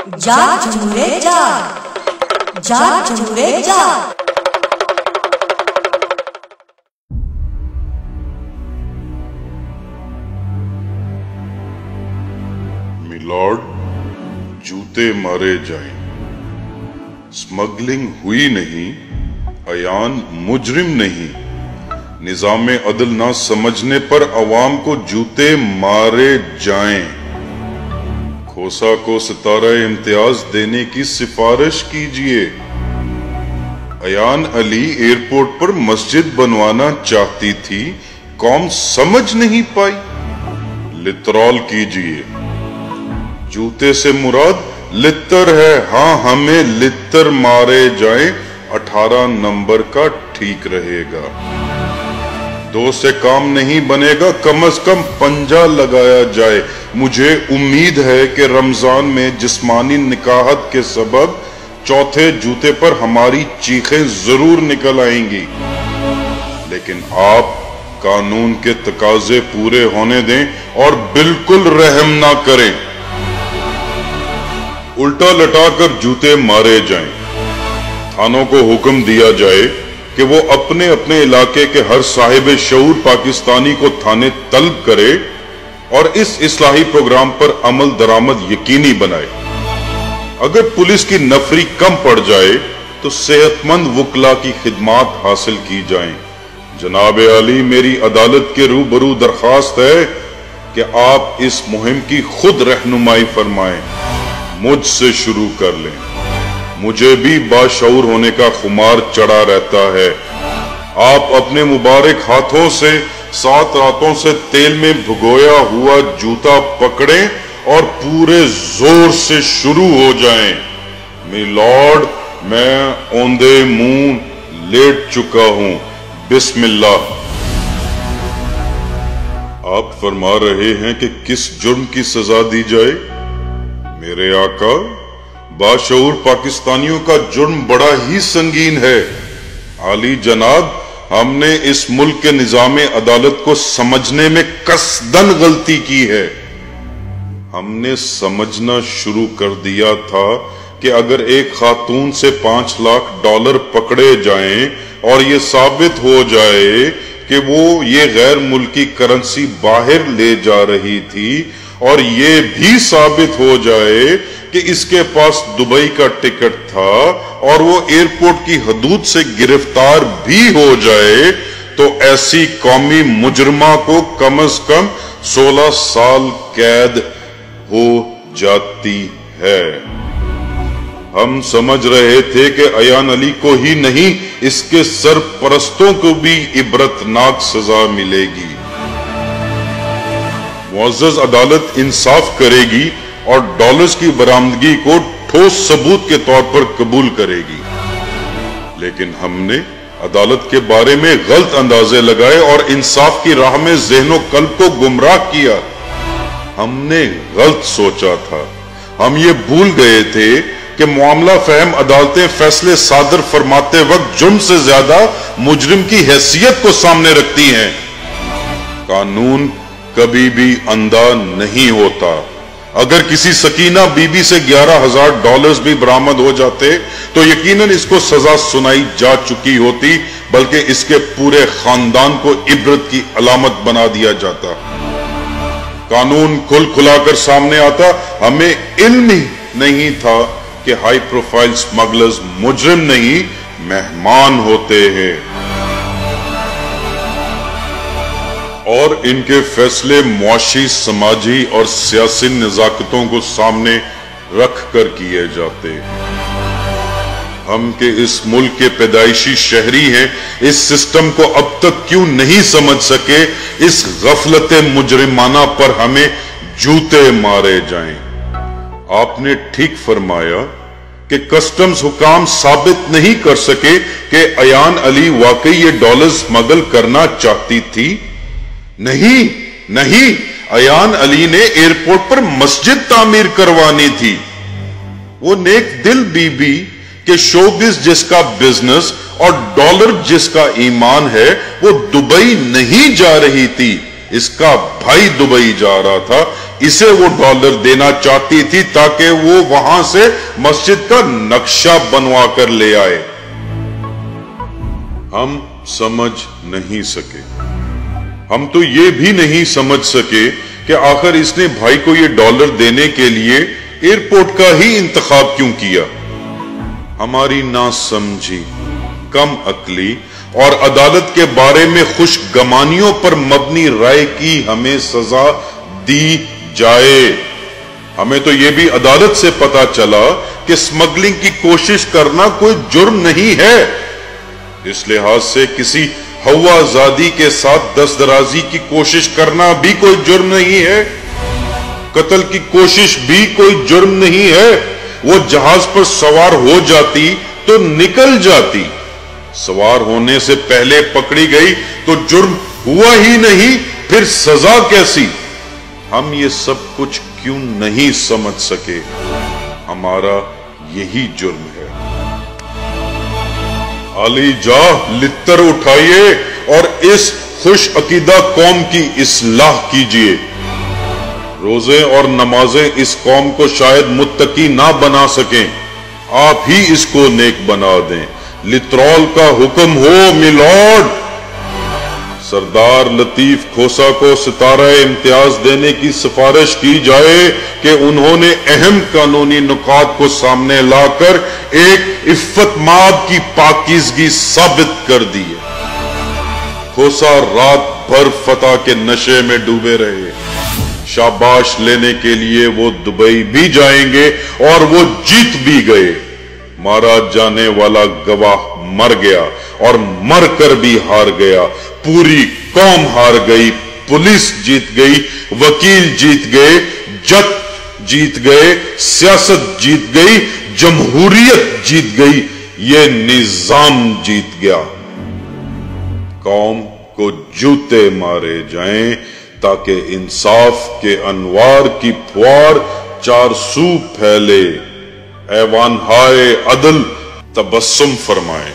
جاگ جمہورے جاگ، جاگ جمہورے جاگ۔ میلارڈ، جوتے مارے جائیں، سمگلنگ ہوئی نہیں، ایان مجرم نہیں، نظام عدل نہ سمجھنے پر عوام کو جوتے مارے جائیں، کھوسا کو ستارہ امتیاز دینے کی سفارش کیجئے، ایان علی ایئرپورٹ پر مسجد بنوانا چاہتی تھی، قوم سمجھ نہیں پائی، لترال کیجئے، جوتے سے مراد لتر ہے، ہاں ہمیں لتر مارے جائیں، 18 نمبر کا ٹھیک رہے گا، 2 سے کام نہیں بنے گا، کم از کم پنجہ لگایا جائے، مجھے امید ہے کہ رمضان میں جسمانی نکاحت کے سبب چوتھے جوتے پر ہماری چیخیں ضرور نکل آئیں گی، لیکن آپ قانون کے تقاضے پورے ہونے دیں اور بالکل رحم نہ کریں، الٹا لٹا کر جوتے مارے جائیں، تھانوں کو حکم دیا جائے کہ وہ اپنے اپنے علاقے کے ہر صاحب شعور پاکستانی کو تھانے طلب کرے اور اس اصلاحی پروگرام پر عمل درآمد یقینی بنائے، اگر پولیس کی نفری کم پڑ جائے تو صحت مند وکلا کی خدمات حاصل کی جائیں، جناب عالی میری عدالت کے روبرو درخواست ہے کہ آپ اس مہم کی خود رہنمائی فرمائیں، مجھ سے شروع کر لیں، مجھے بھی باشعور ہونے کا خمار چڑھا رہتا ہے، آپ اپنے مبارک ہاتھوں سے 7 راتوں سے تیل میں بھگویا ہوا جوتا پکڑیں اور پورے زور سے شروع ہو جائیں، میلارڈ میں اوندے منہ لیٹ چکا ہوں، بسم اللہ۔ آپ فرما رہے ہیں کہ کس جرم کی سزا دی جائے؟ میرے آقا، باشعور پاکستانیوں کا جرم بڑا ہی سنگین ہے، عالی جناب، ہم نے اس ملک کے نظام عدالت کو سمجھنے میں قصدن غلطی کی ہے، ہم نے سمجھنا شروع کر دیا تھا کہ اگر ایک خاتون سے $5 لاکھ پکڑے جائیں اور یہ ثابت ہو جائے کہ وہ یہ غیر ملکی کرنسی باہر لے جا رہی تھی اور یہ بھی ثابت ہو جائے کہ اس کے پاس دبئی کا ٹکٹ تھا اور وہ ایئرپورٹ کی حدود سے گرفتار بھی ہو جائے تو ایسی قومی مجرمہ کو کم از کم 16 سال قید ہو جاتی ہے، ہم سمجھ رہے تھے کہ ایان علی کو ہی نہیں اس کے سرپرستوں کو بھی عبرتناک سزا ملے گی، معزز عدالت انصاف کرے گی اور ڈالرز کی برآمدگی کو ٹھوس ثبوت کے طور پر قبول کرے گی، لیکن ہم نے عدالت کے بارے میں غلط اندازے لگائے اور انصاف کی راہ میں ذہن و قلب کو گمراہ کیا، ہم نے غلط سوچا تھا، ہم یہ بھول گئے تھے کہ معاملہ فہم عدالتیں فیصلے صادر فرماتے وقت جرم سے زیادہ مجرم کی حیثیت کو سامنے رکھتی ہیں، قانون کبھی بھی اندھا نہیں ہوتا، اگر کسی سکینہ بی بی سے $11,000 بھی برآمد ہو جاتے تو یقیناً اس کو سزا سنائی جا چکی ہوتی، بلکہ اس کے پورے خاندان کو عبرت کی علامت بنا دیا جاتا، قانون کھل کھلا کر سامنے آتا، ہمیں علم ہی نہیں تھا کہ ہائی پروفائل سمگلرز مجرم نہیں مہمان ہوتے ہیں، اور ان کے فیصلے معاشی، سماجی اور سیاسی نزاکتوں کو سامنے رکھ کر کیے جاتے، ہم کے اس ملک کے پیدائشی شہری ہیں، اس سسٹم کو اب تک کیوں نہیں سمجھ سکے، اس غفلت مجرمانہ پر ہمیں جوتے مارے جائیں، آپ نے ٹھیک فرمایا کہ کسٹمز حکام ثابت نہیں کر سکے کہ ایان علی واقعی یہ ڈالر سمگل کرنا چاہتی تھی، نہیں، ایان علی نے ایئرپورٹ پر مسجد تعمیر کروانی تھی، وہ نیک دل بی بی کہ شوبز جس کا بزنس اور ڈالر جس کا ایمان ہے وہ دبئی نہیں جا رہی تھی، اس کا بھائی دبئی جا رہا تھا، اسے وہ ڈالر دینا چاہتی تھی تاکہ وہ وہاں سے مسجد کا نقشہ بنوا کر لے آئے۔ ہم سمجھ نہیں سکے، ہم تو یہ بھی نہیں سمجھ سکے کہ آخر اس نے بھائی کو یہ ڈالر دینے کے لیے ایئرپورٹ کا ہی انتخاب کیوں کیا۔ ہماری ناسمجھی، کم عقلی اور عدالت کے بارے میں خوش گمانیوں پر مبنی رائے کی ہمیں سزا دی جائے۔ ہمیں تو یہ بھی عدالت سے پتا چلا کہ اسمگلنگ کی کوشش کرنا کوئی جرم نہیں ہے، اس لحاظ سے کسی ہوا زادی کے ساتھ دست درازی کی کوشش کرنا بھی کوئی جرم نہیں ہے، قتل کی کوشش بھی کوئی جرم نہیں ہے۔ وہ جہاز پر سوار ہو جاتی تو نکل جاتی، سوار ہونے سے پہلے پکڑی گئی تو جرم ہوا ہی نہیں، پھر سزا کیسی؟ ہم یہ سب کچھ کیوں نہیں سمجھ سکے؟ ہمارا یہی جرم ہے۔ علی جاہ لتر اٹھائیے اور اس خوش عقیدہ قوم کی اصلاح کیجیے۔ روزے اور نمازیں اس قوم کو شاید متقی نہ بنا سکیں، آپ ہی اس کو نیک بنا دیں۔ لترول کا حکم ہو میلارڈ۔ سردار لطیف کھوسا کو ستارہ امتیاز دینے کی سفارش کی جائے کہ انہوں نے اہم قانونی نکات کو سامنے لا کر ایک عفت مآب کی پاکیزگی ثابت کر دی ہے۔ کھوسا رات بھر فتح کے نشے میں ڈوبے رہے، شاباش لینے کے لیے وہ دبئی بھی جائیں گے اور وہ جیت بھی گئے۔ مارا جانے والا گواہ مر گیا اور مر کر بھی ہار گیا، پوری قوم ہار گئی، پولیس جیت گئی، وکیل جیت گئے، جج جیت گئے، سیاست جیت گئی، جمہوریت جیت گئی، یہ نظام جیت گیا۔ قوم کو جوتے مارے جائیں تاکہ انصاف کے انوار کی پھوار چار سو پھیلے، ایوان ہائے عدل تبسم فرمائیں۔